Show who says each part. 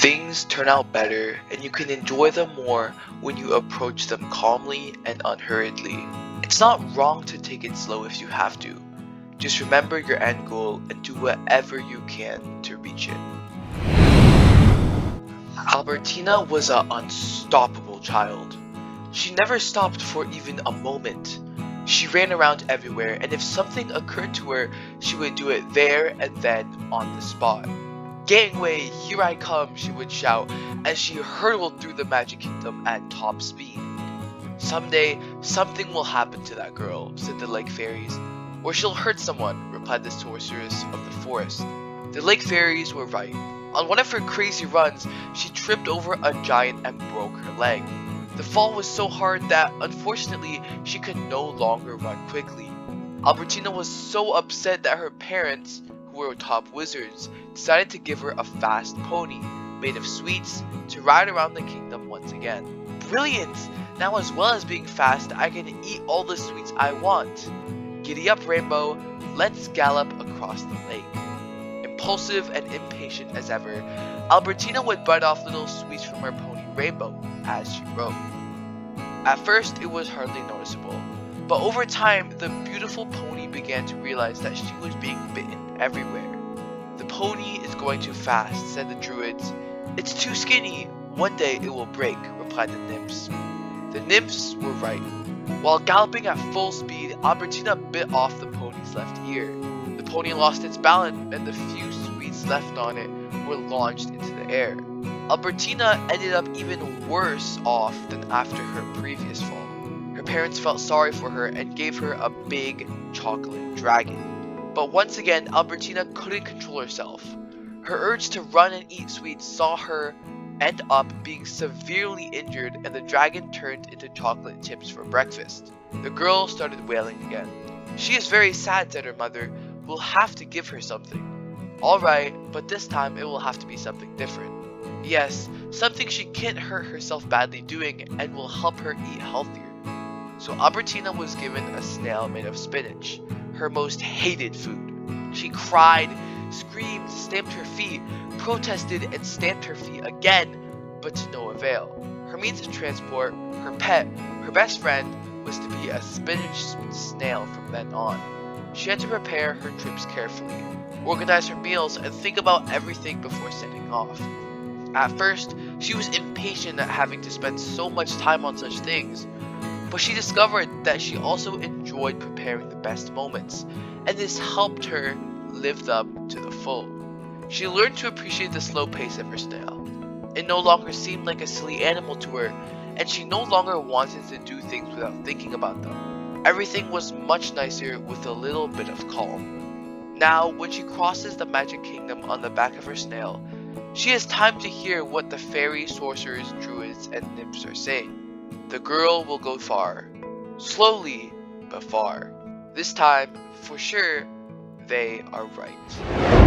Speaker 1: Things turn out better and you can enjoy them more when you approach them calmly and unhurriedly. It's not wrong to take it slow if you have to. Just remember your end goal and do whatever you can to reach it. Albertina was an unstoppable child. She never stopped for even a moment. She ran around everywhere, and if something occurred to her, she would do it there and then on the spot. "Gangway, here I come," she would shout as she hurtled through the Magic Kingdom at top speed. "Someday, something will happen to that girl," said the lake fairies. "Or she'll hurt someone," replied the sorceress of the forest. The lake fairies were right. On one of her crazy runs, she tripped over a giant and broke her leg. The fall was so hard that, unfortunately, she could no longer run quickly. Albertina was so upset that her parents, who were top wizards, decided to give her a fast pony made of sweets to ride around the kingdom once again. "Brilliant! Now, as well as being fast, I can eat all the sweets I want. Giddy up, Rainbow, let's gallop across the lake." Impulsive and impatient as ever, Albertina would bite off little sweets from her pony Rainbow as she rode. At first, it was hardly noticeable, but over time, the beautiful pony began to realize that she was being bitten everywhere. "The pony is going too fast," said the druids. "It's too skinny. One day it will break," replied the nymphs. The nymphs were right. While galloping at full speed, Albertina bit off the pony's left ear. The pony lost its balance, and the few sweets left on it were launched into the air. Albertina ended up even worse off than after her previous fall. Her parents felt sorry for her and gave her a big chocolate dragon. But once again, Albertina couldn't control herself. Her urge to run and eat sweets saw her end up being severely injured, and the dragon turned into chocolate chips for breakfast. The girl started wailing again. "She is very sad," said her mother. "We'll have to give her something." "All right, but this time it will have to be something different." "Yes, something she can't hurt herself badly doing and will help her eat healthier." So Albertina was given a snail made of spinach, her most hated food. She cried, screamed, stamped her feet, protested, and stamped her feet again, but to no avail. Her means of transport, her pet, her best friend, was to be a spinach snail from then on. She had to prepare her trips carefully, organize her meals, and think about everything before setting off. At first, she was impatient at having to spend so much time on such things, but she discovered that she also enjoyed preparing the best moments, and this helped her live them to the full. She learned to appreciate the slow pace of her snail. It no longer seemed like a silly animal to her, and she no longer wanted to do things without thinking about them. Everything was much nicer with a little bit of calm. Now, when she crosses the Magic Kingdom on the back of her snail, she has time to hear what the fairies, sorcerers, druids, and nymphs are saying. The girl will go far. Slowly, but far. This time, for sure, they are right.